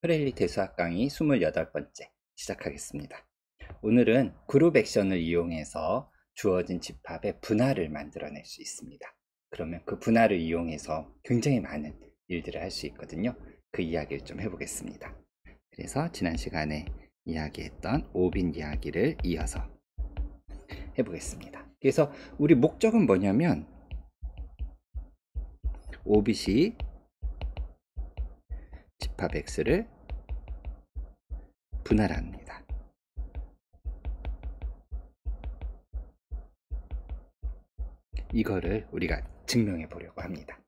프레일리 대수학 강의 28번째 시작하겠습니다. 오늘은 그룹 액션을 이용해서 주어진 집합의 분할을 만들어낼 수 있습니다. 그러면 그 분할을 이용해서 굉장히 많은 일들을 할 수 있거든요. 그 이야기를 좀 해보겠습니다. 그래서 지난 시간에 이야기했던 오빈 이야기를 이어서 해보겠습니다. 그래서 우리 목적은 뭐냐면 오빗이 집합 X를 분할합니다. 이거를 우리가 증명해 보려고 합니다.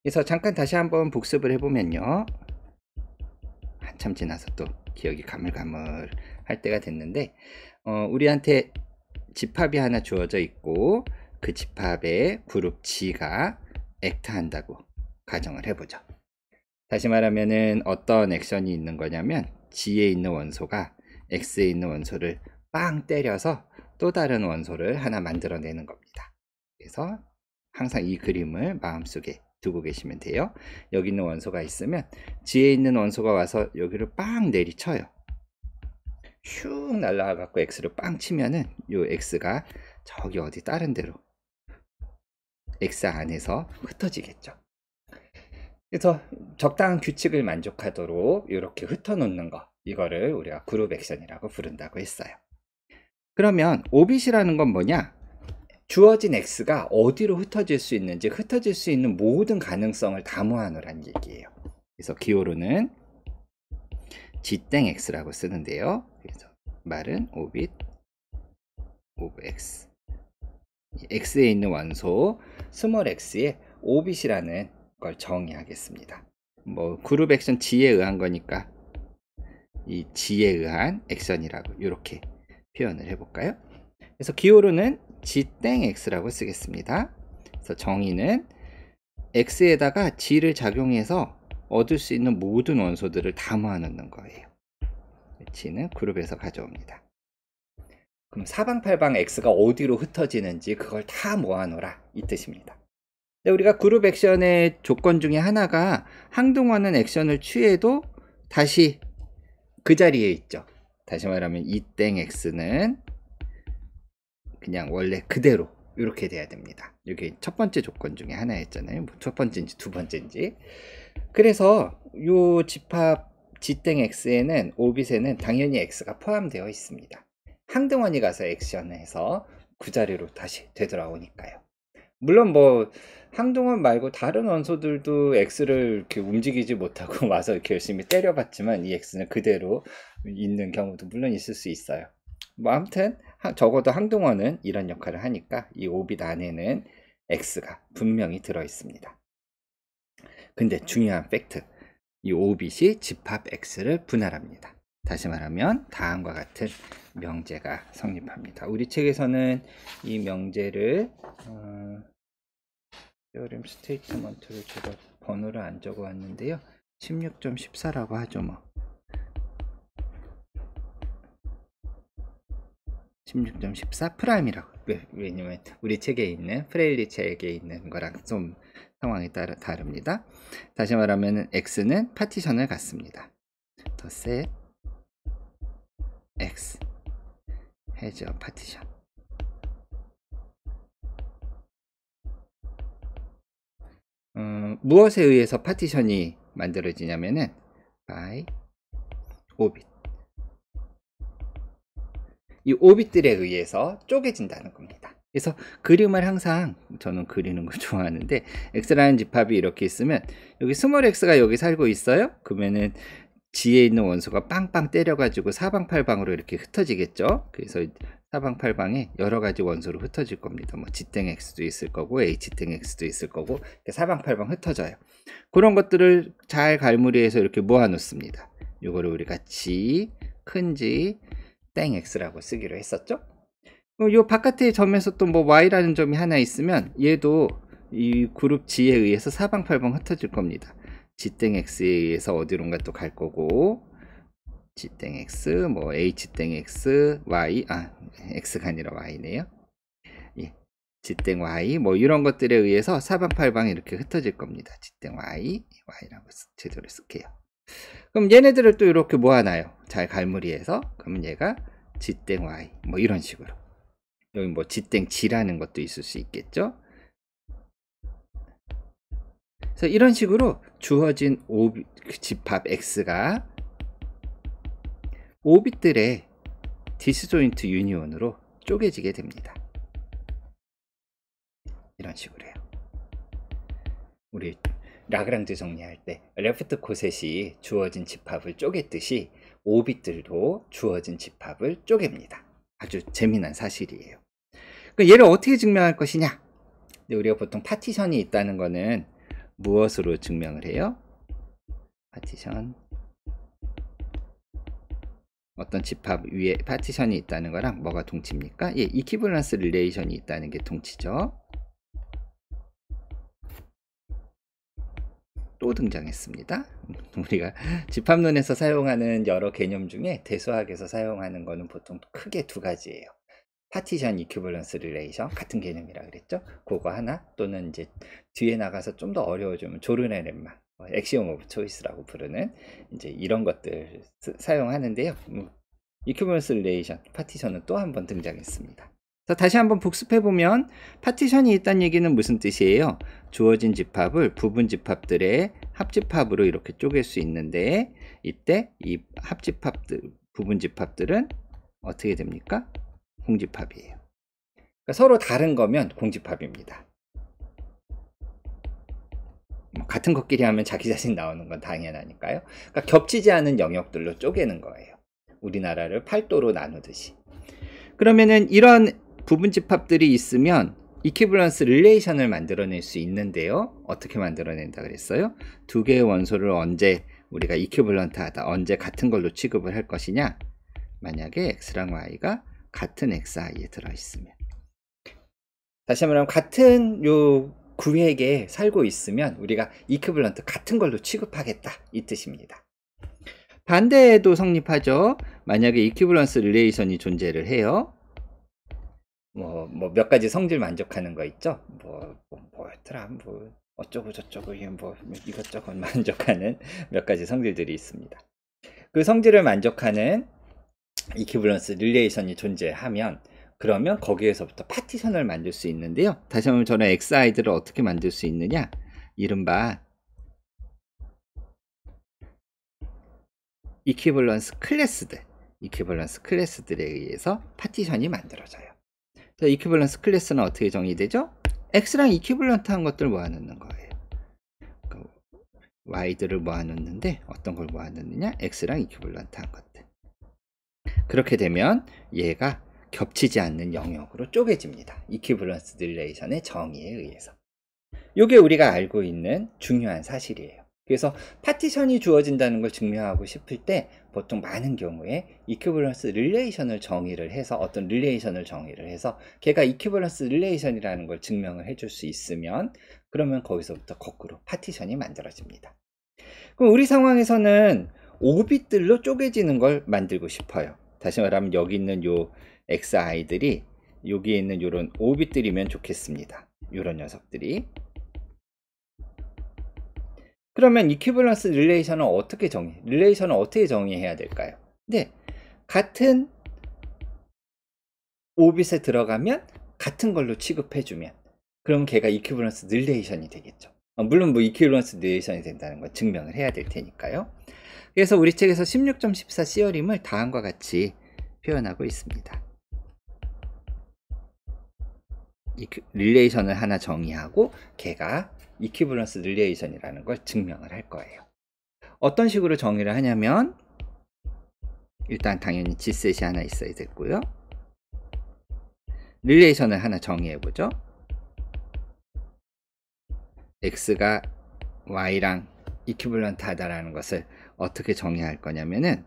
그래서 잠깐 다시 한번 복습을 해보면요. 한참 지나서 또 기억이 가물가물 할 때가 됐는데 우리한테 집합이 하나 주어져 있고 그 집합의 그룹 G가 액트한다고 가정을 해보죠. 다시 말하면은 어떤 액션이 있는 거냐면 G에 있는 원소가 X에 있는 원소를 빵 때려서 또 다른 원소를 하나 만들어내는 겁니다. 그래서 항상 이 그림을 마음속에 두고 계시면 돼요. 여기 있는 원소가 있으면 G에 있는 원소가 와서 여기를 빵 내리쳐요. 슉 날라가 갖고 X를 빵 치면은 요 X가 저기 어디 다른 데로 X 안에서 흩어지겠죠. 그래서 적당한 규칙을 만족하도록 이렇게 흩어놓는 거, 이거를 우리가 그룹 액션이라고 부른다고 했어요. 그러면 오빗이라는 건 뭐냐? 주어진 X가 어디로 흩어질 수 있는지, 흩어질 수 있는 모든 가능성을 다 모아놓으란 얘기예요. 그래서 기호로는 G땡 X라고 쓰는데요. 그래서 말은 오빗 오브 X, X에 있는 원소 스몰 x에 오빗이라는 걸 정의하겠습니다. 뭐 그룹 액션 G에 의한 거니까 이 G에 의한 액션이라고 이렇게 표현을 해볼까요? 그래서 기호로는 G땡 X라고 쓰겠습니다. 그래서 정의는 X에다가 G를 작용해서 얻을 수 있는 모든 원소들을 다 모아놓는 거예요. G는 그룹에서 가져옵니다. 그럼 사방팔방 X가 어디로 흩어지는지 그걸 다 모아놓으라, 이 뜻입니다. 근데 우리가 그룹 액션의 조건 중에 하나가 항등원은 액션을 취해도 다시 그 자리에 있죠. 다시 말하면 이땡 X는 그냥 원래 그대로 이렇게 돼야 됩니다. 이게 첫 번째 조건 중에 하나였잖아요. 뭐 첫 번째인지 두 번째인지. 그래서 이 집합 G땡 X에는 오빗에는 당연히 X가 포함되어 있습니다. 항등원이 가서 액션을 해서 그 자리로 다시 되돌아오니까요. 물론 뭐 항등원 말고 다른 원소들도 X를 이렇게 움직이지 못하고 와서 이렇게 열심히 때려봤지만 이 X는 그대로 있는 경우도 물론 있을 수 있어요. 뭐 아무튼 적어도 항등원은 이런 역할을 하니까 이 오빗 안에는 X가 분명히 들어 있습니다. 근데 중요한 팩트, 이 오빗이 집합 X를 분할합니다. 다시 말하면 다음과 같은 명제가 성립합니다. 우리 책에서는 이 명제를 theorem statement를 제가 번호를 안 적어 왔는데요. 16.14라고 하죠. 뭐 16.14 프라임이라고. 왜냐면 우리 책에 있는 프레일리 책에 있는 거랑 좀 상황이 다릅니다. 다시 말하면 X는 파티션을 갖습니다. 더 set X has a partition. 무엇에 의해서 파티션이 만들어지냐면은 by 오빗, 이 오빗들에 의해서 쪼개진다는 겁니다. 그래서 그림을 항상 저는 그리는 걸 좋아하는데 X라는 집합이 이렇게 있으면 여기 스몰 X가 여기 살고 있어요. 그러면은 G에 있는 원소가 빵빵 때려가지고 사방팔방으로 이렇게 흩어지겠죠. 그래서 사방팔방에 여러가지 원소로 흩어질 겁니다. 뭐 G땡 X도 있을 거고 H땡 X도 있을 거고 사방팔방 ht어져요. 그런 것들을 잘 갈무리해서 이렇게 모아놓습니다. 이거를 우리가 G, 큰 G, 땡 X라고 쓰기로 했었죠. 이 바깥의 점에서 또 뭐 Y라는 점이 하나 있으면 얘도 이 그룹 G에 의해서 사방팔방 흩어질 겁니다. G땡 X에 의해서 어디론가 또 갈 거고 G땡 X, 뭐 H땡 X, Y, X가 아니라 Y네요. 예, G땡 Y, 뭐 이런 것들에 의해서 사방팔방 이렇게 흩어질 겁니다. G땡 Y, Y라고 제대로 쓸게요. 그럼 얘네들을 또 이렇게 모아놔요. 잘 갈무리해서. 그러면 얘가 G땡 Y 뭐 이런 식으로. 여기 뭐 G땡 G라는 것도 있을 수 있겠죠. 그래서 이런 식으로 주어진 집합 X가 5빛들의 디스조인트 유니온으로 쪼개지게 됩니다. 이런 식으로 해요. 우리 라그랑즈 정리할 때 레프트 코셋이 주어진 집합을 쪼갰듯이 5빛들도 주어진 집합을 쪼갭니다. 아주 재미난 사실이에요. 그러니까 얘를 어떻게 증명할 것이냐? 근데 우리가 보통 파티션이 있다는 거는 무엇으로 증명을 해요? 파티션, 어떤 집합 위에 파티션이 있다는 거랑 뭐가 동치입니까? 예, 이퀴벌런스 릴레이션이 있다는 게 동치죠. 또 등장했습니다. 우리가 집합론에서 사용하는 여러 개념 중에 대수학에서 사용하는 거는 보통 크게 두 가지예요. 파티션 이퀴벌런스 릴레이션 같은 개념이라 그랬죠. 그거 하나, 또는 이제 뒤에 나가서 좀 더 어려워지면 조르네 렘마 액시옴 오브 초이스라고 부르는 이제 이런 것들 사용하는데요. 이퀴벌런스 릴레이션 파티션은 또 한 번 등장했습니다. 자, 다시 한번 복습해 보면 파티션이 있다는 얘기는 무슨 뜻이에요? 주어진 집합을 부분 집합들의 합집합으로 이렇게 쪼갤 수 있는데, 이때 이 합집합들, 부분 집합들은 어떻게 됩니까? 공집합이에요. 그러니까 서로 다른 거면 공집합입니다. 같은 것끼리 하면 자기 자신 나오는 건 당연하니까요. 그러니까 겹치지 않은 영역들로 쪼개는 거예요. 우리나라를 8도로 나누듯이. 그러면은 이런 부분 집합들이 있으면 이퀴벌런스 릴레이션을 만들어낼 수 있는데요. 어떻게 만들어낸다 그랬어요? 두 개의 원소를 언제 우리가 이퀴벌런트하다, 언제 같은 걸로 취급을 할 것이냐? 만약에 X랑 Y가 같은 XI에 들어있으면. 다시 말하면 같은 요 구획에 살고 있으면 우리가 이퀴벌런트 같은 걸로 취급하겠다, 이 뜻입니다. 반대에도 성립하죠. 만약에 이퀴벌런스 릴레이션이 존재를 해요. 뭐 몇 가지 성질 만족하는 거 있죠. 뭐였더라, 어쩌고 저쩌고 뭐 이것저것 만족하는 몇 가지 성질들이 있습니다. 그 성질을 만족하는 이퀴벌런스 릴레이션이 존재하면, 그러면 거기에서부터 파티션을 만들 수 있는데요. 다시 한번 저는 XI들을 어떻게 만들 수 있느냐? 이른바 이퀴벌런스 클래스들에 의해서 파티션이 만들어져요. 자, 이퀴벌런스 클래스는 어떻게 정의되죠? X랑 이퀴벌런트한 것들 모아놓는 거예요. 그러니까 Y들을 모아놓는데 어떤 걸 모아놓느냐? X랑 이퀴벌런트한 것들. 그렇게 되면 얘가 겹치지 않는 영역으로 쪼개집니다. 이퀴벌런스 릴레이션의 정의에 의해서. 이게 우리가 알고 있는 중요한 사실이에요. 그래서 파티션이 주어진다는 걸 증명하고 싶을 때 보통 많은 경우에 이퀴벌런스 릴레이션을 정의를 해서, 어떤 릴레이션을 정의를 해서 걔가 이퀴벌런스 릴레이션이라는 걸 증명을 해줄 수 있으면, 그러면 거기서부터 거꾸로 파티션이 만들어집니다. 그럼 우리 상황에서는 5빛들로 쪼개지는 걸 만들고 싶어요. 다시 말하면 여기 있는 요 XI들이 여기에 있는 요런 5빛들이면 좋겠습니다. 요런 녀석들이. 그러면 이퀴벌런스 릴레이션을 어떻게 정의해야 될까요? 네, 같은 5빛에 들어가면 같은 걸로 취급해주면, 그럼 걔가 이퀴벌런스 릴레이션이 되겠죠. 물론 뭐 이퀴벌런스 릴레이션이 된다는 걸 증명을 해야 될 테니까요. 그래서 우리 책에서 16.14 시어림을 다음과 같이 표현하고 있습니다. 릴레이션을 하나 정의하고 걔가 이퀴벌런스 릴레이션이라는 걸 증명을 할 거예요. 어떤 식으로 정의를 하냐면, 일단 당연히 G셋이 하나 있어야 됐고요. 릴레이션을 하나 정의해 보죠. X가 Y랑 이퀴벌런트 하다라는 것을 어떻게 정의할 거냐면은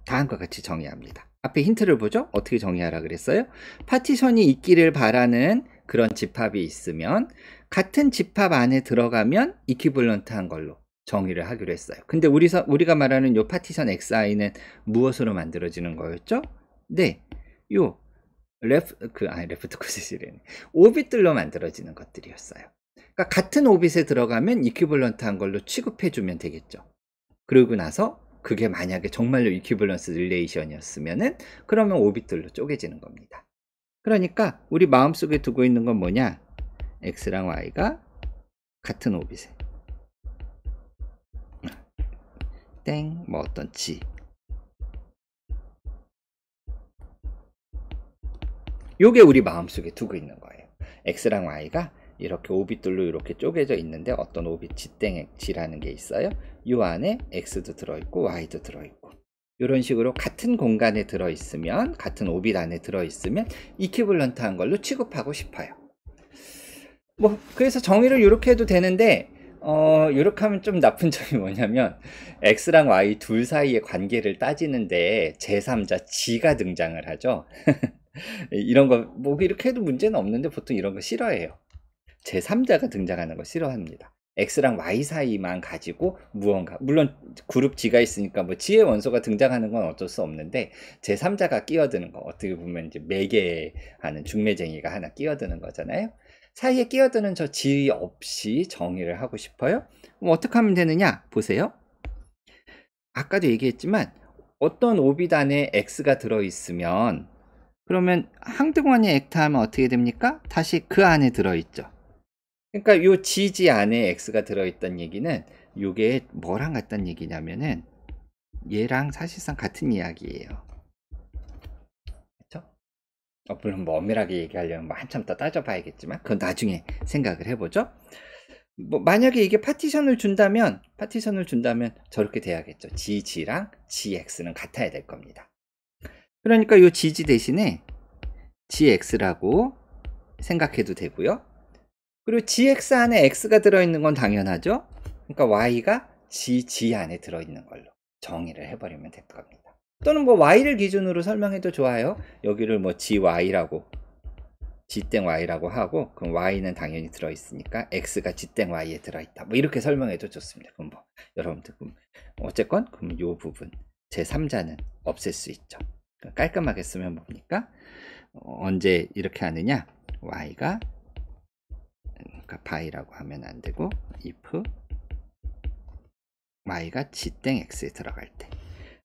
다음과 같이 정의합니다. 앞에 힌트를 보죠. 어떻게 정의하라 그랬어요? 파티션이 있기를 바라는 그런 집합이 있으면 같은 집합 안에 들어가면 이퀴벌런트한 걸로 정의를 하기로 했어요. 근데 우리가 말하는 요 파티션 XI는 무엇으로 만들어지는 거였죠? 네, 요 레프트 코셋이래네. 5빛들로 만들어지는 것들이었어요. 그러니까 같은 5빛에 들어가면 이퀴벌런트한 걸로 취급해주면 되겠죠. 그러고 나서 그게 만약에 정말로 이퀴벌런스 릴레이션이었으면은 그러면 오빗들로 쪼개지는 겁니다. 그러니까 우리 마음속에 두고 있는 건 뭐냐? x랑 y가 같은 오빗에 땡 뭐 어떤 g, 요게 우리 마음속에 두고 있는 거예요. x랑 y가 이렇게 오빗들로 이렇게 쪼개져 있는데 어떤 오빗 g땡 g라는 게 있어요. 요 안에 x도 들어있고 y도 들어있고, 이런 식으로 같은 공간에 들어있으면, 같은 오빗 안에 들어있으면 이퀴벌런트한 걸로 취급하고 싶어요. 뭐 그래서 정의를 이렇게 해도 되는데 이렇게 하면 좀 나쁜 점이 뭐냐면 x랑 y 둘 사이의 관계를 따지는데 제3자 g가 등장을 하죠. 이런 거 뭐 이렇게 해도 문제는 없는데 보통 이런 거 싫어해요. 제3자가 등장하는 거 싫어합니다. x랑 y 사이만 가지고 무언가, 물론 그룹 g가 있으니까 뭐 g의 원소가 등장하는 건 어쩔 수 없는데 제3자가 끼어드는 거, 어떻게 보면 이제 매개하는 중매쟁이가 하나 끼어드는 거잖아요. 사이에 끼어드는 저 g 없이 정의를 하고 싶어요. 그럼 어떻게 하면 되느냐 보세요. 아까도 얘기했지만 어떤 오빗 안에 x가 들어있으면, 그러면 항등원이 액타하면 어떻게 됩니까? 다시 그 안에 들어있죠. 그러니까 요 GG 안에 X가 들어있던 얘기는 요게 뭐랑 같다는 얘기냐면은 얘랑 사실상 같은 이야기예요. 그렇죠? 물론 뭐 엄밀하게 얘기하려면 뭐 한참 더 따져봐야겠지만 그건 나중에 생각을 해보죠. 뭐 만약에 이게 파티션을 준다면 저렇게 돼야겠죠. GG랑 GX는 같아야 될 겁니다. 그러니까 요 GG 대신에 GX라고 생각해도 되고요. 그리고 GX 안에 X가 들어있는 건 당연하죠. 그러니까 Y가 GG 안에 들어있는 걸로 정의를 해버리면 될 겁니다. 또는 뭐 Y를 기준으로 설명해도 좋아요. 여기를 뭐 GY라고, G땡 Y라고 하고, 그럼 Y는 당연히 들어있으니까 X가 G땡 Y에 들어있다. 뭐 이렇게 설명해도 좋습니다. 그럼 뭐 여러분들 어쨌건 그럼 요 부분 제3자는 없앨 수 있죠. 그러니까 깔끔하게 쓰면 뭡니까? 언제 이렇게 하느냐? Y가, 그러니까 by라고 하면 안 되고 if y가 g땡 x에 들어갈 때,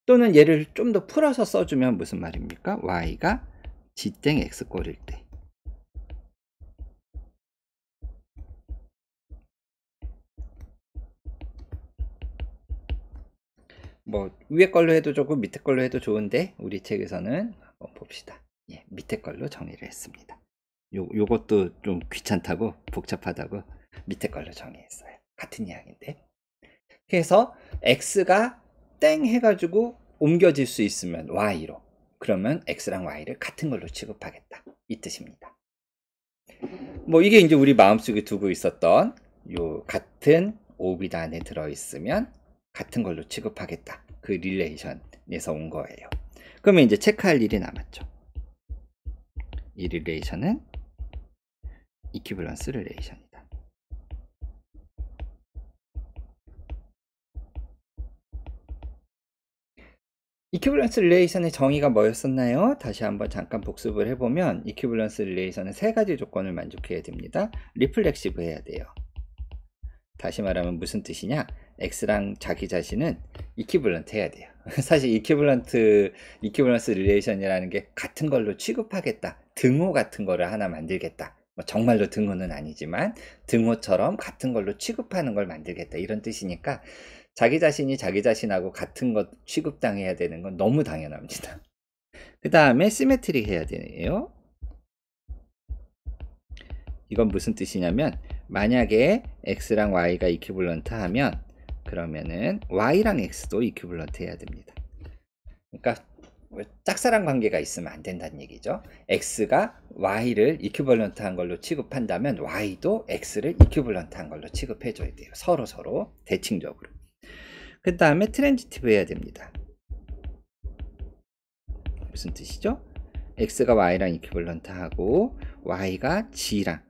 또는 얘를 좀 더 풀어서 써주면 무슨 말입니까? y가 g땡 x 꼴일 때. 뭐 위에 걸로 해도 좋고 밑에 걸로 해도 좋은데 우리 책에서는 한번 봅시다. 예, 밑에 걸로 정의를 했습니다. 요것도 좀 귀찮다고 복잡하다고 밑에 걸로 정의했어요. 같은 이야기인데. 그래서 x가 땡 해가지고 옮겨질 수 있으면 y로, 그러면 x랑 y를 같은 걸로 취급하겠다, 이 뜻입니다. 뭐 이게 이제 우리 마음속에 두고 있었던 요 같은 오빗 안에 들어있으면 같은 걸로 취급하겠다, 그 릴레이션에서 온 거예요. 그러면 이제 체크할 일이 남았죠. 이 릴레이션은 이퀴벌런스 릴레이션이다. 이퀴벌런스 릴레이션의 정의가 뭐였었나요? 다시 한번 잠깐 복습을 해보면 이퀴벌런스 릴레이션은 세 가지 조건을 만족해야 됩니다. 리플렉시브 해야 돼요. 다시 말하면 무슨 뜻이냐? X랑 자기 자신은 이퀴벌런트 해야 돼요. 사실 이퀴벌런스 릴레이션이라는 게 같은 걸로 취급하겠다, 등호 같은 거를 하나 만들겠다, 뭐 정말로 등호는 아니지만 등호처럼 같은 걸로 취급하는 걸 만들겠다, 이런 뜻이니까 자기 자신이 자기 자신하고 같은 것 취급당해야 되는 건 너무 당연합니다. 그 다음에 시메트릭 해야 되네요. 이건 무슨 뜻이냐면 만약에 x랑 y가 이퀴벌런트 하면 그러면은 y랑 x도 이퀴벌런트 해야 됩니다. 그러니까 짝사랑 관계가 있으면 안 된다는 얘기죠. x가 y를 이퀴벌런트 한 걸로 취급한다면 y도 x를 이퀴벌런트 한 걸로 취급해 줘야 돼요. 서로 대칭적으로. 그 다음에 트랜지티브 해야 됩니다. 무슨 뜻이죠? x가 y랑 이퀴벌런트 하고 y가 g랑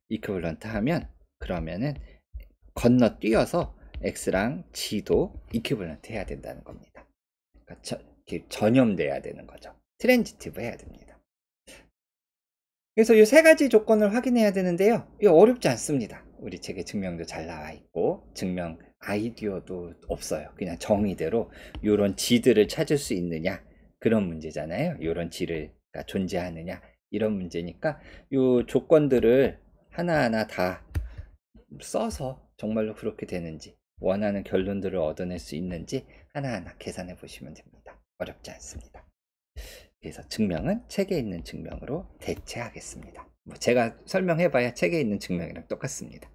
이퀴벌런트 하면 그러면은 건너뛰어서 x랑 g도 이퀴벌런트 해야 된다는 겁니다. 그러니까 전염돼야 되는 거죠. 트랜지티브 해야 됩니다. 그래서 이 세 가지 조건을 확인해야 되는데요. 이거 어렵지 않습니다. 우리 책에 증명도 잘 나와 있고 증명 아이디어도 없어요. 그냥 정의대로 요런 지들을 찾을 수 있느냐 그런 문제잖아요. 요런 지가 존재하느냐 이런 문제니까 요 조건들을 하나하나 다 써서 정말로 그렇게 되는지 원하는 결론들을 얻어낼 수 있는지 하나하나 계산해 보시면 됩니다. 어렵지 않습니다. 그래서 증명은 책에 있는 증명으로 대체하겠습니다. 뭐 제가 설명해 봐야 책에 있는 증명이랑 똑같습니다.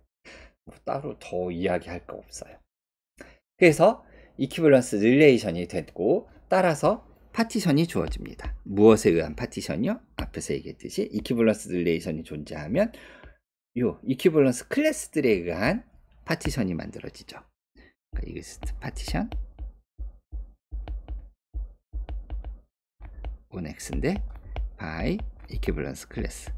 뭐 따로 더 이야기할 거 없어요. 그래서 이퀴벌런스 릴레이션이 됐고 따라서 파티션이 주어집니다. 무엇에 의한 파티션이요? 앞에서 얘기했듯이 이퀴벌런스 릴레이션이 존재하면 요 이퀴벌런스 클래스들에 의한 파티션이 만들어지죠. 그러니까 이그스트 파티션 on x인데 by 이퀴벌런스 클래스.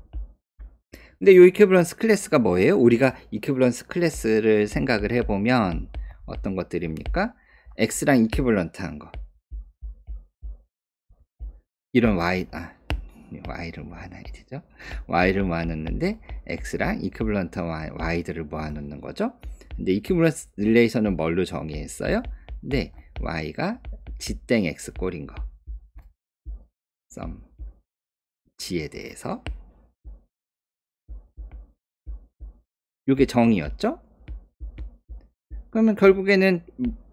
근데 이 이퀴벌런스 클래스가 뭐예요? 우리가 이퀴벌런스 클래스를 생각을 해보면 어떤 것들입니까? x랑 이퀴벌런트한 거. 이런 y를 모아놔야 되죠. y를 모아놓는데 x랑 이퀴벌런트한 y들을 모아놓는 거죠. 근데 이퀴벌런스 릴레이션은 뭘로 정의했어요? 근데 y가 g땡 x 꼴인 거. sum g에 대해서 이게 정의였죠? 그러면 결국에는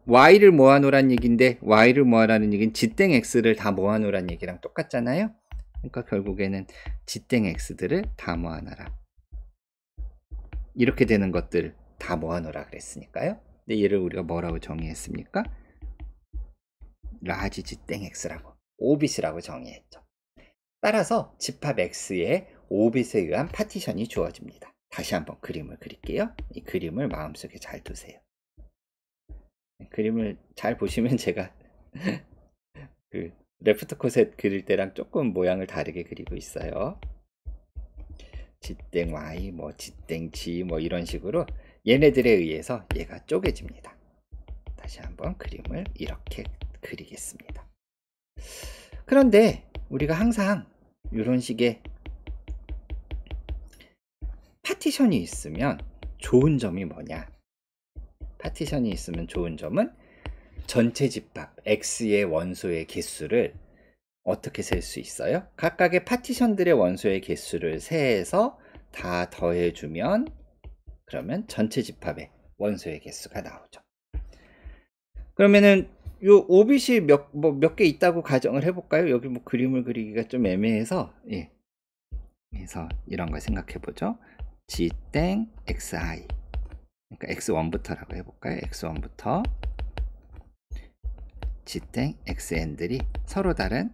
y를 모아놓으란 얘기인데 y를 모아라는 얘기는 g땡 x를 다 모아놓으란 얘기랑 똑같잖아요. 그러니까 결국에는 g땡 x들을 다 모아놔라. 이렇게 되는 것들 다 모아놓으라 그랬으니까요. 근데 얘를 우리가 뭐라고 정의했습니까? 라지 g땡 x라고 5bit이라고 정의했죠. 따라서 집합 x에 5bit에 의한 파티션이 주어집니다. 다시 한번 그림을 그릴게요. 이 그림을 마음속에 잘 두세요. 그림을 잘 보시면 제가 그 레프트 컷셋 그릴 때랑 조금 모양을 다르게 그리고 있어요. g땡 y, 뭐 g땡 g 뭐 이런 식으로 얘네들에 의해서 얘가 쪼개집니다. 다시 한번 그림을 이렇게 그리겠습니다. 그런데 우리가 항상 이런 식의 파티션이 있으면 좋은 점이 뭐냐? 파티션이 있으면 좋은 점은 전체 집합 x의 원소의 개수를 어떻게 셀 수 있어요? 각각의 파티션들의 원소의 개수를 세해서 다 더해주면 그러면 전체 집합의 원소의 개수가 나오죠. 그러면은 요 5bit이 몇 개 있다고 가정을 해볼까요? 여기 뭐 그림을 그리기가 좀 애매해서 예. 그래서 이런 걸 생각해 보죠. g땡 xi 그러니까 x1부터라고 해볼까요? x1부터 g땡 xn들이 서로 다른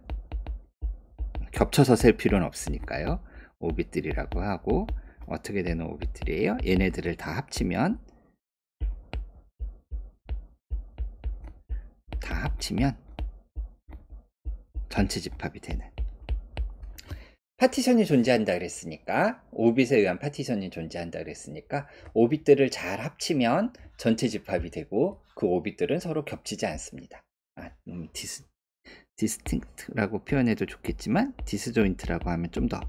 겹쳐서 셀 필요는 없으니까요. 5bit들이라고 하고 어떻게 되는 5bit들이에요? 얘네들을 다 합치면 전체 집합이 되는 파티션이 존재한다 그랬으니까 5bit에 의한 파티션이 존재한다 그랬으니까 5bit들을 잘 합치면 전체 집합이 되고 그 5bit들은 서로 겹치지 않습니다. 디스팅트라고 표현해도 좋겠지만 디스조인트라고 하면 좀 더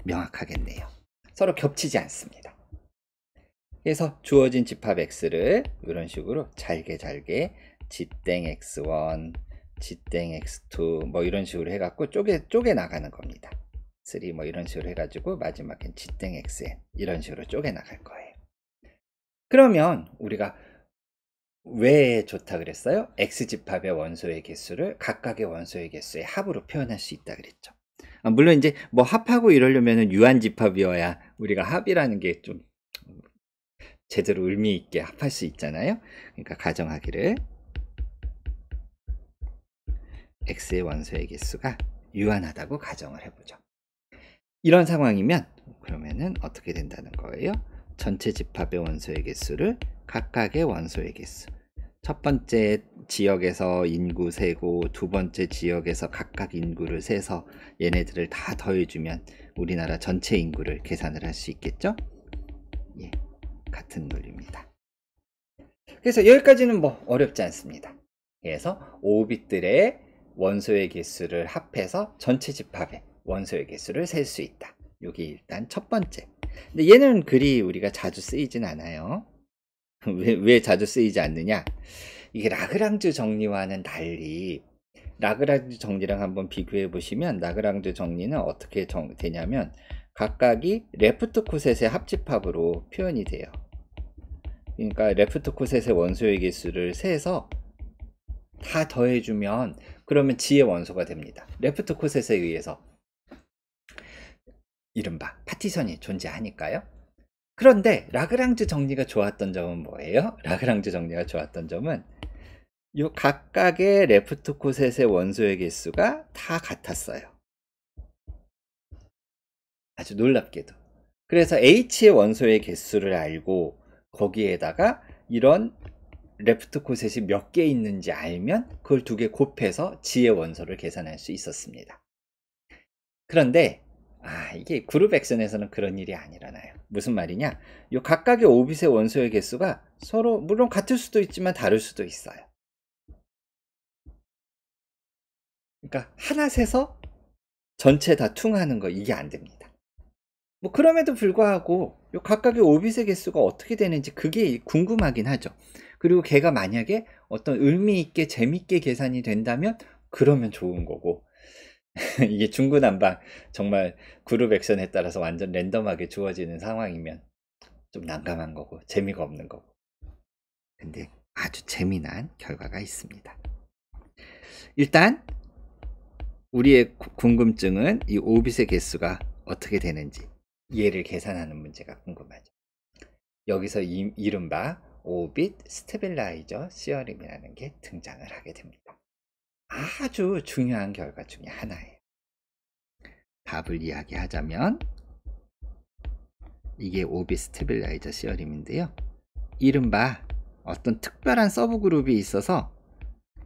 명확하겠네요. 서로 겹치지 않습니다. 그래서 주어진 집합 x를 이런 식으로 잘게 g땡 x1 g땡 x2 뭐 이런 식으로 해갖고 쪼개 나가는 겁니다. 3 뭐 이런 식으로 해가지고 마지막엔 g땡 xn 이런 식으로 쪼개 나갈 거예요. 그러면 우리가 왜 좋다 그랬어요? x집합의 원소의 개수를 각각의 원소의 개수의 합으로 표현할 수 있다 그랬죠. 물론 이제 뭐 합하고 이러려면 유한집합이어야 우리가 합이라는 게 좀 제대로 의미 있게 합할 수 있잖아요. 그러니까 가정하기를 x의 원소의 개수가 유한하다고 가정을 해보죠. 이런 상황이면 그러면은 어떻게 된다는 거예요? 전체 집합의 원소의 개수를 각각의 원소의 개수, 첫 번째 지역에서 인구 세고 두 번째 지역에서 각각 인구를 세서 얘네들을 다 더해주면 우리나라 전체 인구를 계산을 할 수 있겠죠? 예, 같은 논리입니다. 그래서 여기까지는 뭐 어렵지 않습니다. 그래서 5bit들의 원소의 개수를 합해서 전체 집합의 원소의 개수를 셀 수 있다. 이게 일단 첫 번째. 근데 얘는 그리 우리가 자주 쓰이진 않아요. 왜 자주 쓰이지 않느냐? 이게 라그랑주 정리와는 달리 라그랑주 정리랑 한번 비교해 보시면 라그랑주 정리는 어떻게 되냐면 각각이 레프트 코셋의 합집합으로 표현이 돼요. 그러니까 레프트 코셋의 원소의 개수를 세서 다 더해주면 그러면 G의 원소가 됩니다. 레프트 코셋에 의해서 이른바 파티션이 존재하니까요. 그런데 라그랑주 정리가 좋았던 점은 뭐예요? 라그랑주 정리가 좋았던 점은 요 각각의 레프트 코셋의 원소의 개수가 다 같았어요. 아주 놀랍게도. 그래서 H의 원소의 개수를 알고 거기에다가 이런 레프트 코셋이 몇 개 있는지 알면 그걸 두 개 곱해서 G의 원소를 계산할 수 있었습니다. 그런데 이게 그룹 액션에서는 그런 일이 안 일어나요. 무슨 말이냐? 요 각각의 오빗의 원소의 개수가 서로 물론 같을 수도 있지만 다를 수도 있어요. 그러니까 하나 세서 전체 다 퉁하는 거 이게 안 됩니다. 뭐 그럼에도 불구하고 요 각각의 오빗의 개수가 어떻게 되는지 그게 궁금하긴 하죠. 그리고 걔가 만약에 어떤 의미 있게 재밌게 계산이 된다면 그러면 좋은 거고 이게 중구난방 정말 그룹 액션에 따라서 완전 랜덤하게 주어지는 상황이면 좀 난감한 거고 재미가 없는 거고. 근데 아주 재미난 결과가 있습니다. 일단 우리의 궁금증은 이 오빗의 개수가 어떻게 되는지 얘를 계산하는 문제가 궁금하죠. 여기서 이른바 오빗 스테빌라이저 시어림이라는 게 등장을 하게 됩니다. 아주 중요한 결과 중에 하나예요. 답을 이야기하자면 이게 오빗 스테빌라이저 시어림인데요. 이른바 어떤 특별한 서브그룹이 있어서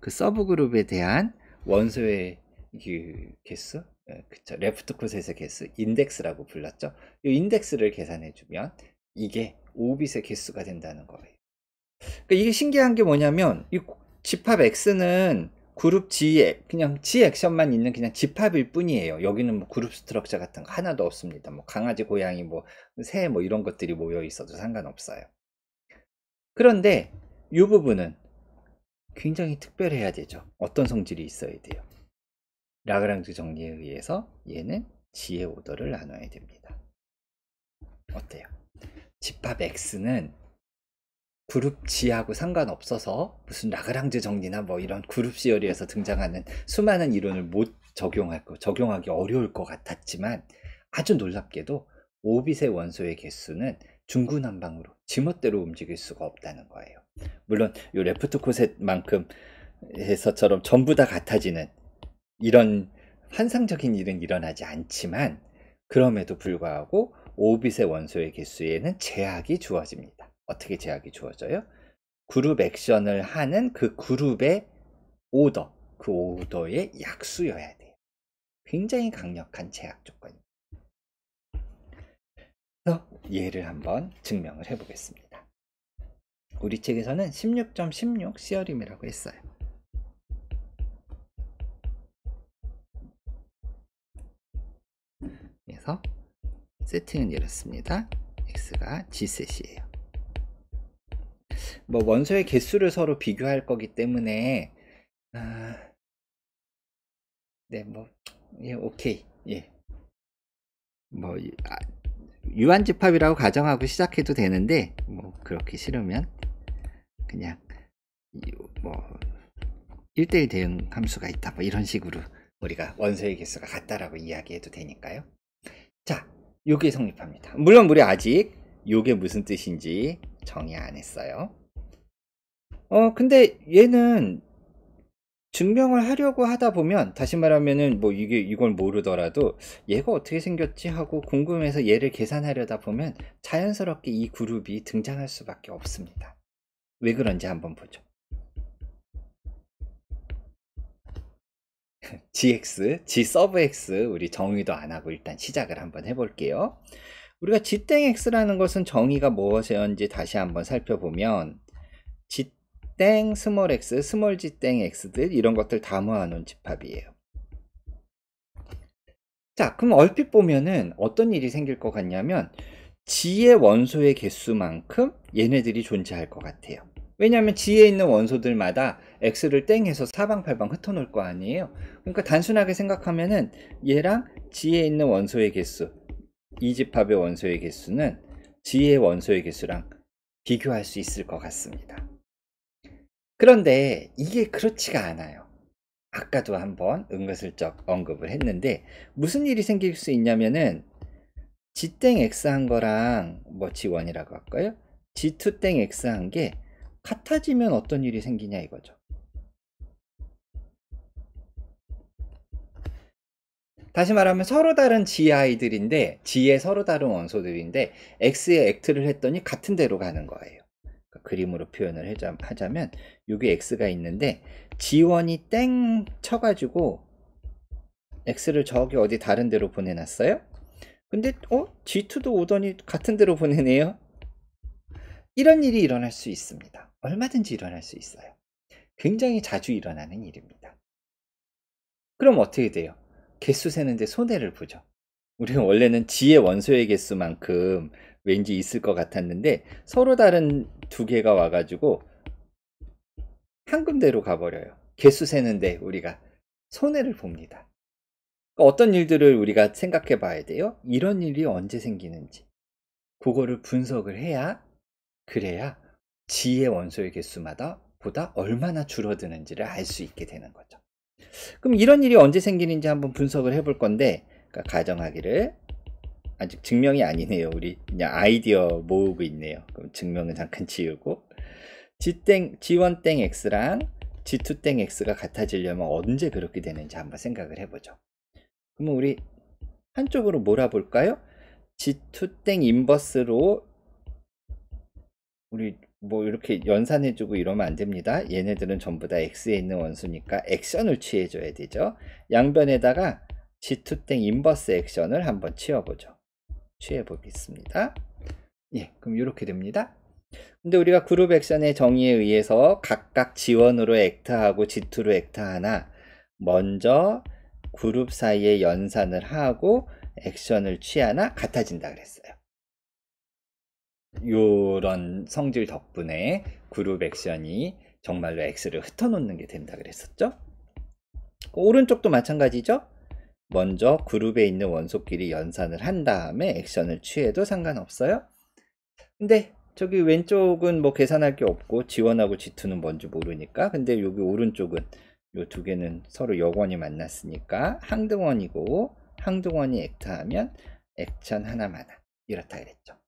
그 서브그룹에 대한 원소의 개수, 그쵸, 레프트 코셋의 개수, 인덱스라고 불렀죠. 이 인덱스를 계산해주면 이게 오빗의 개수가 된다는 거예요. 그러니까 이게 신기한 게 뭐냐면 이 집합 X는 그룹 G에 그냥 G 액션만 있는 그냥 집합일 뿐이에요. 여기는 뭐 그룹 스트럭처 같은 거 하나도 없습니다. 뭐 강아지, 고양이, 뭐 새 뭐 이런 것들이 모여 있어도 상관없어요. 그런데 이 부분은 굉장히 특별해야 되죠. 어떤 성질이 있어야 돼요? 라그랑주 정리에 의해서 얘는 G의 오더를 나눠야 됩니다. 어때요? 집합 X는 그룹 G하고 상관없어서 무슨 라그랑주 정리나 뭐 이런 그룹 시어리에서 등장하는 수많은 이론을 못 적용하기 어려울 것 같았지만 아주 놀랍게도 오빗의 원소의 개수는 중구난방으로 지멋대로 움직일 수가 없다는 거예요. 물론 이 레프트 코셋만큼 해서처럼 전부 다 같아지는 이런 환상적인 일은 일어나지 않지만 그럼에도 불구하고 오빗의 원소의 개수에는 제약이 주어집니다. 어떻게 제약이 주어져요? 그룹 액션을 하는 그 그룹의 오더, 그 오더의 약수여야 돼요. 굉장히 강력한 제약 조건입니다. 그래서 얘를 한번 증명을 해보겠습니다. 우리 책에서는 16.16 시어림이라고 했어요. 그래서 세팅은 이렇습니다. x가 g셋이에요. 뭐 원소의 개수를 서로 비교할 거기 때문에 네, 뭐 예, 오케이. 예. 뭐 유한집합이라고 가정하고 시작해도 되는데 뭐 그렇게 싫으면 그냥 뭐 1:1 대응 함수가 있다 뭐 이런 식으로 우리가 원소의 개수가 같다라고 이야기해도 되니까요. 자, 요게 성립합니다. 물론 우리 아직 요게 무슨 뜻인지 정의 안 했어요. 근데 얘는 증명을 하려고 하다 보면 다시 말하면은 뭐 이걸 모르더라도 얘가 어떻게 생겼지 하고 궁금해서 얘를 계산하려다 보면 자연스럽게 이 그룹이 등장할 수밖에 없습니다. 왜 그런지 한번 보죠. gx, g 서브 x 우리 정의도 안 하고 일단 시작을 한번 해볼게요. 우리가 gx라는 것은 정의가 무엇이었는지 다시 한번 살펴보면 g 스몰 x, 스몰 g x들 이런 것들 다 모아놓은 집합이에요. 자, 그럼 얼핏 보면은 어떤 일이 생길 것 같냐면 g의 원소의 개수만큼 얘네들이 존재할 것 같아요. 왜냐하면 G에 있는 원소들마다 X를 땡해서 사방팔방 흩어놓을 거 아니에요. 그러니까 단순하게 생각하면은 얘랑 G에 있는 원소의 개수, 이 집합의 원소의 개수는 G의 원소의 개수랑 비교할 수 있을 것 같습니다. 그런데 이게 그렇지가 않아요. 아까도 한번 은근슬쩍 언급을 했는데 무슨 일이 생길 수 있냐면은 G X 한 거랑 뭐 G1이라고 할까요? G2 X 한 게 같아지면 어떤 일이 생기냐 이거죠. 다시 말하면 서로 다른 GI들인데 G의 서로 다른 원소들인데 X에 액트를 했더니 같은 데로 가는 거예요. 그러니까 그림으로 표현을 하자면 여기 X가 있는데 G1이 땡 쳐가지고 X를 저기 어디 다른 데로 보내놨어요. 근데 G2도 오더니 같은 데로 보내네요. 이런 일이 일어날 수 있습니다. 얼마든지 일어날 수 있어요. 굉장히 자주 일어나는 일입니다. 그럼 어떻게 돼요? 개수 세는데 손해를 보죠. 우리는 원래는 G의 원소의 개수만큼 왠지 있을 것 같았는데 서로 다른 두 개가 와가지고 한 군데로 가버려요. 개수 세는데 우리가 손해를 봅니다. 어떤 일들을 우리가 생각해 봐야 돼요? 이런 일이 언제 생기는지 그거를 분석을 해야 그래야 G의 원소의 개수마다 보다 얼마나 줄어드는지를 알 수 있게 되는 거죠. 그럼 이런 일이 언제 생기는지 한번 분석을 해볼 건데, 그러니까 가정하기를 아직 증명이 아니네요. 우리 그냥 아이디어 모으고 있네요. 그럼 증명은 잠깐 지우고 G1 땡 X랑 G2 땡 X가 같아지려면 언제 그렇게 되는지 한번 생각을 해보죠. 그러면 우리 한쪽으로 몰아볼까요? G2 땡 인버스로 우리 뭐 이렇게 연산해주고 이러면 안 됩니다. 얘네들은 전부 다 X에 있는 원소니까 액션을 취해줘야 되죠. 양변에다가 G2 땡 인버스 액션을 한번 취해보겠습니다. 예, 그럼 이렇게 됩니다. 근데 우리가 그룹 액션의 정의에 의해서 각각 G1으로 액트하고 G2로 액트하나 먼저 그룹 사이에 연산을 하고 액션을 취하나 같아진다 그랬어요. 요런 성질 덕분에 그룹 액션이 정말로 X를 흩어놓는 게 된다 그랬었죠. 오른쪽도 마찬가지죠. 먼저 그룹에 있는 원소끼리 연산을 한 다음에 액션을 취해도 상관없어요. 근데 저기 왼쪽은 뭐 계산할 게 없고 G1하고 G2는 뭔지 모르니까, 근데 여기 오른쪽은 요 두 개는 서로 역원이 만났으니까 항등원이고 항등원이 액트하면 액션 하나만 이렇다 그랬죠.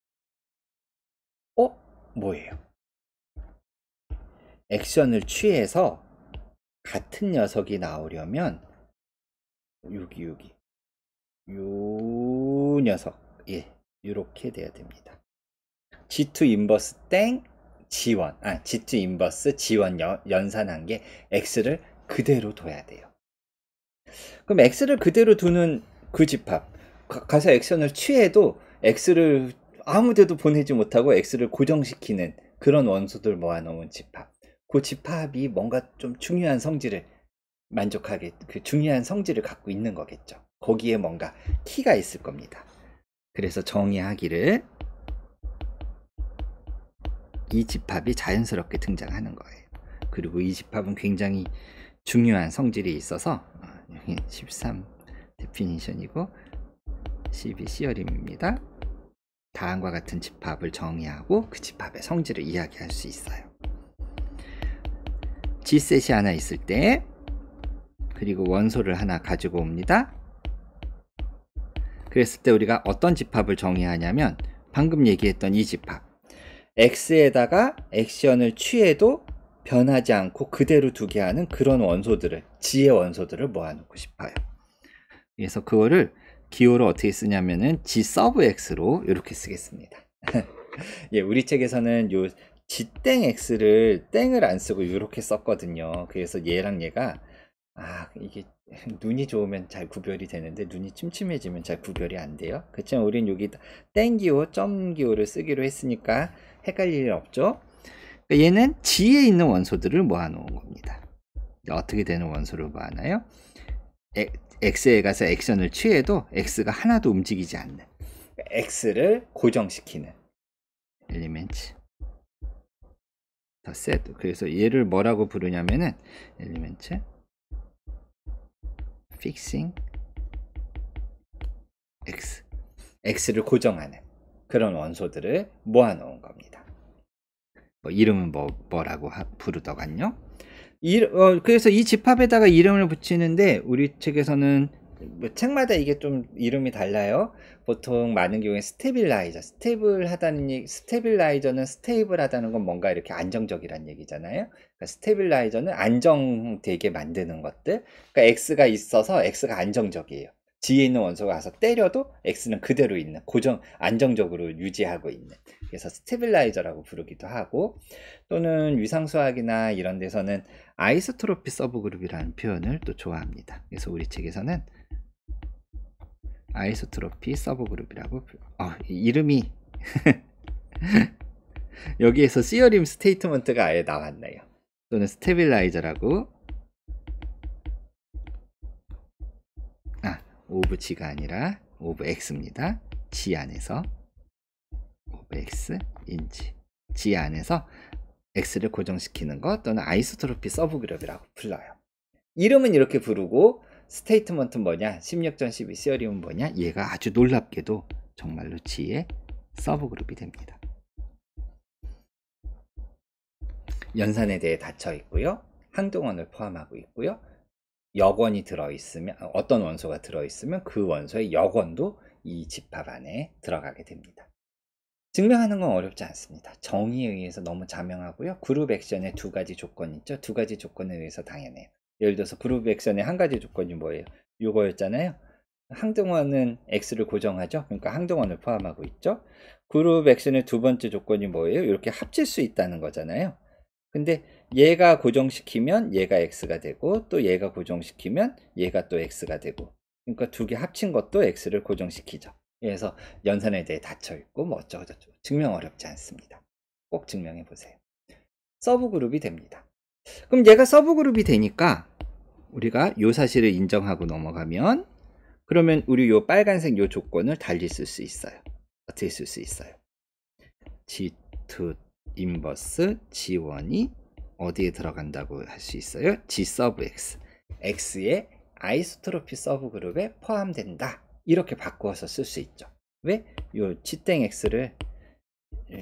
뭐예요? 액션을 취해서 같은 녀석이 나오려면 여기 요 녀석, 예, 이렇게 돼야 됩니다. G2 인버스 땡 G1, G2 인버스 G1 연산한 게 X를 그대로 둬야 돼요. 그럼 X를 그대로 두는 그 집합, 가서 액션을 취해도 X를 아무데도 보내지 못하고 X를 고정시키는 그런 원소들 모아놓은 집합, 그 집합이 뭔가 좀 중요한 성질을 만족하게, 그 중요한 성질을 갖고 있는 거겠죠. 거기에 뭔가 키가 있을 겁니다. 그래서 정의하기를 이 집합이 자연스럽게 등장하는 거예요. 그리고 이 집합은 굉장히 중요한 성질이 있어서 13 데피니션이고 12 시어림입니다. 다음과 같은 집합을 정의하고 그 집합의 성질을 이야기할 수 있어요. G셋이 하나 있을 때, 그리고 원소를 하나 가지고 옵니다. 그랬을 때 우리가 어떤 집합을 정의하냐면 방금 얘기했던 이 집합, X에다가 액션을 취해도 변하지 않고 그대로 두게 하는 그런 원소들을, G의 원소들을 모아놓고 싶어요. 그래서 그거를 기호를 어떻게 쓰냐면은 G 서브 X로 이렇게 쓰겠습니다. 예, 우리 책에서는 요 G 땡 X를 땡을 안 쓰고 이렇게 썼거든요. 그래서 얘랑 얘가 이게 눈이 좋으면 잘 구별이 되는데 눈이 침침해지면 잘 구별이 안 돼요. 그렇지만 우린 여기 땡 기호, 점 기호를 쓰기로 했으니까 헷갈릴 일 없죠. 그러니까 얘는 G에 있는 원소들을 모아놓은 겁니다. 어떻게 되는 원소를 모아놔요? X에 가서 액션을 취해도 X가 하나도 움직이지 않는, X를 고정시키는 엘리멘트. 더 set. 그래서 얘를 뭐라고 부르냐면은 엘리멘트 fixing x, x를 고정하는 그런 원소들을 모아놓은 겁니다. 뭐 이름은 뭐라고 부르더간요. 그래서 이 집합에다가 이름을 붙이는데 우리 책에서는 뭐 책마다 이게 좀 이름이 달라요. 보통 많은 경우에 스테빌라이저, 스테빌라이저는 스테이블하다는 건 뭔가 이렇게 안정적이란 얘기잖아요. 그러니까 스테빌라이저는 안정되게 만드는 것들. 그러니까 X가 있어서 X가 안정적이에요. G에 있는 원소가 가서 때려도 X는 그대로 있는, 안정적으로 유지하고 있는. 그래서 스테빌라이저라고 부르기도 하고, 또는 위상수학이나 이런 데서는 아이소트로피 서브그룹이라는 표현을 또 좋아합니다. 그래서 우리 책에서는 아이소트로피 서브그룹이라고 이름이 여기에서 시어림 스테이트먼트가 아예 나왔네요. 또는 스테빌라이저라고 오브 G가 아니라 오브 X입니다. G 안에서 오브 X 인지 G 안에서 X를 고정시키는 것 또는 아이소트로피 서브그룹이라고 불러요. 이름은 이렇게 부르고 스테이트먼트는 뭐냐? 16전 12 시어림은 뭐냐? 얘가 아주 놀랍게도 정말로 G의 서브그룹이 됩니다. 연산에 대해 닫혀 있고요. 항등원을 포함하고 있고요. 역원이 들어있으면, 어떤 원소가 들어있으면 그 원소의 역원도 이 집합 안에 들어가게 됩니다. 증명하는 건 어렵지 않습니다. 정의에 의해서 너무 자명하고요. 그룹 액션에 두 가지 조건이 있죠. 두 가지 조건에 의해서 당연해요. 예를 들어서 그룹 액션의 한 가지 조건이 뭐예요? 요거였잖아요. 항등원은 X를 고정하죠. 그러니까 항등원을 포함하고 있죠. 그룹 액션의 두 번째 조건이 뭐예요? 이렇게 합칠 수 있다는 거잖아요. 근데 얘가 고정시키면 얘가 X가 되고 또 얘가 고정시키면 얘가 또 X가 되고, 그러니까 두 개 합친 것도 X를 고정시키죠. 그래서 연산에 대해 닫혀있고 뭐 어쩌고저쩌고. 증명 어렵지 않습니다. 꼭 증명해 보세요. 서브그룹이 됩니다. 그럼 얘가 서브그룹이 되니까 우리가 요 사실을 인정하고 넘어가면, 그러면 우리 요 빨간색 요 조건을 달리 쓸 수 있어요. 어떻게 쓸 수 있어요? G2 인버스 G1이 어디에 들어간다고 할 수 있어요? G 서브 X, X의 아이소트로피 서브그룹에 포함된다. 이렇게 바꾸어서 쓸 수 있죠. 왜? 요 G땡 X를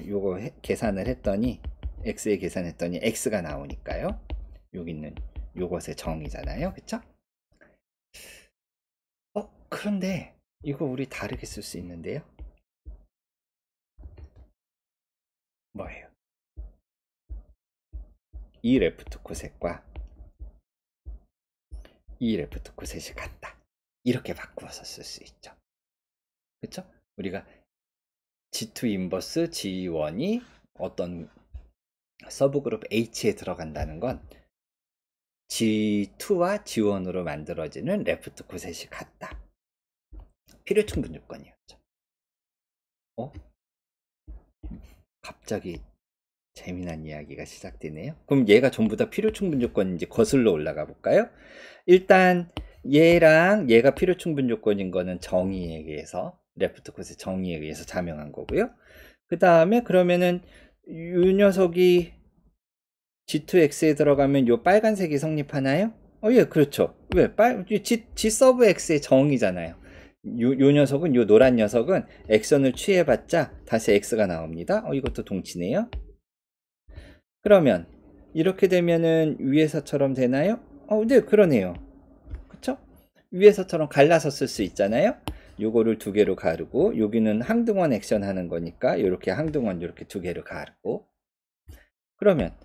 요거 계산을 했더니 X에 계산했더니 X가 나오니까요. 여기 있는 요것의 정의잖아요. 그쵸? 그런데 이거 우리 다르게 쓸 수 있는데요. 뭐예요? 이 레프트 코셋과 이 레프트 코셋이 같다. 이렇게 바꾸어서 쓸 수 있죠. 그쵸? 우리가 G2 인버스 G1이 어떤 서브그룹 H에 들어간다는 건 G2와 G1으로 만들어지는 레프트 코셋이 같다. 필요충분 조건이었죠. 갑자기 재미난 이야기가 시작되네요. 그럼 얘가 전부 다 필요충분 조건인지 거슬러 올라가 볼까요? 일단 얘랑 얘가 필요충분 조건인 거는 정의에 의해서, 레프트 코셋 정의에 의해서 자명한 거고요. 그 다음에 그러면은 이 녀석이 G2X에 들어가면 요 빨간색이 성립하나요? 예, 그렇죠. 왜? G 서브 X의 정의잖아요. 요 녀석은, 요 노란 녀석은 액션을 취해봤자 다시 X가 나옵니다. 이것도 동치네요. 그러면 이렇게 되면은 위에서처럼 되나요? 네, 그러네요. 그쵸? 위에서처럼 갈라서 쓸 수 있잖아요. 요거를 두 개로 가르고, 여기는 항등원 액션 하는 거니까 요렇게 항등원 요렇게 두 개로 가르고, 그러면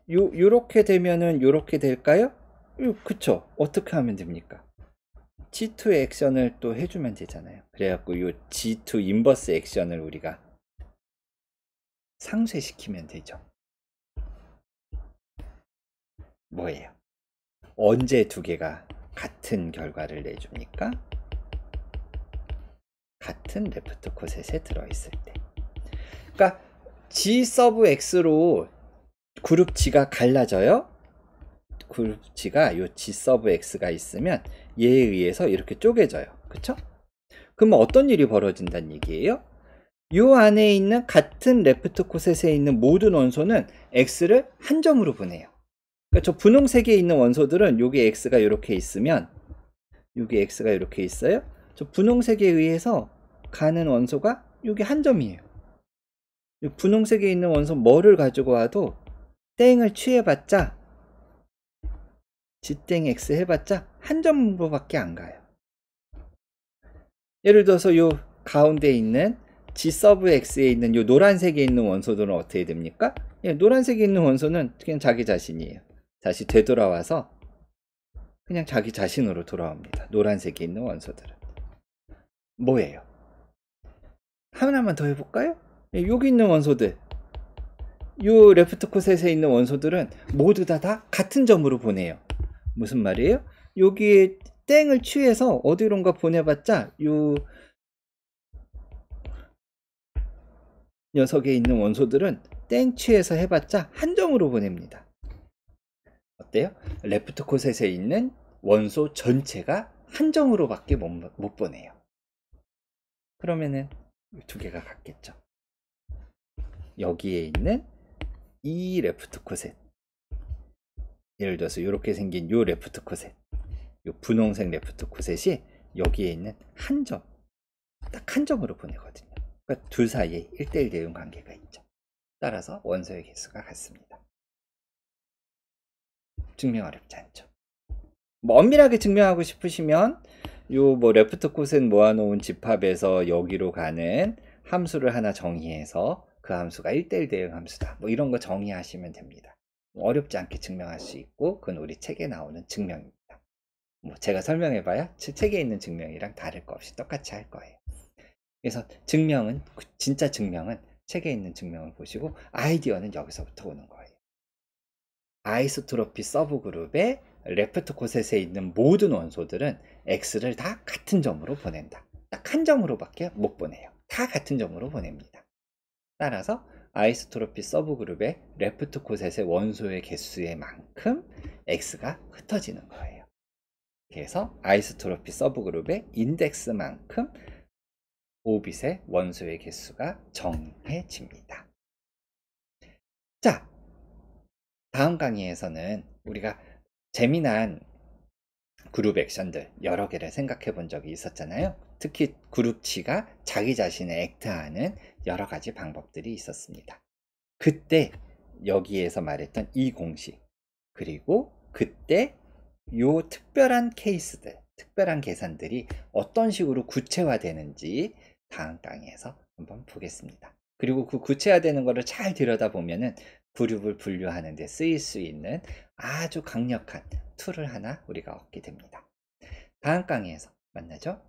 요렇게 되면은 요렇게 될까요? 그쵸? 어떻게 하면 됩니까? G2 액션을 또 해주면 되잖아요. 그래갖고 요 G2 인버스 액션을 우리가 상쇄시키면 되죠. 뭐예요? 언제 두 개가 같은 결과를 내줍니까? 같은 레프트 코셋에 들어있을 때. 그러니까 G 서브 X로 그룹 G가 갈라져요. 그룹 G가 요 G 서브 X가 있으면 얘에 의해서 이렇게 쪼개져요. 그쵸? 그러면 어떤 일이 벌어진다는 얘기예요? 요 안에 있는 같은 레프트 코셋에 있는 모든 원소는 x를 한 점으로 보내요. 그러니까 저 분홍색에 있는 원소들은 여기 x가 이렇게 있으면 여기 x가 이렇게 있어요. 저 분홍색에 의해서 가는 원소가 여기 한 점이에요. 이 분홍색에 있는 원소 뭐를 가지고 와도 땡을 취해봤자 g땡 x 해봤자 한 점으로밖에 안 가요. 예를 들어서 요 가운데 있는 g 서브 x에 있는 요 노란색에 있는 원소들은 어떻게 됩니까? 예, 노란색에 있는 원소는 그냥 자기 자신이에요. 다시 되돌아와서 그냥 자기 자신으로 돌아옵니다. 노란색에 있는 원소들은 뭐예요? 하나만 더 해볼까요? 예, 여기 있는 원소들, 요 레프트 코셋에 있는 원소들은 모두 다 같은 점으로 보내요. 무슨 말이에요? 여기에 땡을 취해서 어디론가 보내봤자 요 녀석에 있는 원소들은 땡 취해서 해봤자 한 점으로 보냅니다. 어때요? 레프트 코셋에 있는 원소 전체가 한 점으로밖에 못 보내요. 그러면은 두 개가 같겠죠. 여기에 있는 이 레프트 코셋, 예를 들어서 이렇게 생긴 요 레프트 코셋, 요 분홍색 레프트 코셋이 여기에 있는 한 점, 딱 한 점으로 보내거든요. 그러니까 둘 사이에 1대1 대응 관계가 있죠. 따라서 원소의 개수가 같습니다. 증명 어렵지 않죠. 뭐 엄밀하게 증명하고 싶으시면 요 뭐 레프트 코셋 모아놓은 집합에서 여기로 가는 함수를 하나 정의해서 그 함수가 1대1 대응 함수다, 뭐 이런 거 정의하시면 됩니다. 어렵지 않게 증명할 수 있고 그건 우리 책에 나오는 증명입니다. 뭐 제가 설명해봐야 책에 있는 증명이랑 다를 거 없이 똑같이 할 거예요. 그래서 증명은, 진짜 증명은 책에 있는 증명을 보시고 아이디어는 여기서부터 오는 거예요. 아이소트로피 서브그룹의 레프트 코셋에 있는 모든 원소들은 x를 다 같은 점으로 보낸다. 딱 한 점으로밖에 못 보내요. 다 같은 점으로 보냅니다. 따라서 아이소트로피 서브그룹의 레프트 코셋의 원소의 개수의 만큼 x가 흩어지는 거예요. 그래서 아이소트로피 서브그룹의 인덱스만큼 오빗의 원소의 개수가 정해집니다. 자, 다음 강의에서는 우리가 재미난 그룹 액션들 여러 개를 생각해 본 적이 있었잖아요. 특히 그룹치가 자기 자신을 액트하는 여러 가지 방법들이 있었습니다. 그때 여기에서 말했던 이 공식, 그리고 그때 요 특별한 케이스들, 특별한 계산들이 어떤 식으로 구체화되는지 다음 강의에서 한번 보겠습니다. 그리고 그 구체화되는 거를 잘 들여다보면은 그룹을 분류하는 데 쓰일 수 있는 아주 강력한 툴을 하나 우리가 얻게 됩니다. 다음 강의에서 만나죠.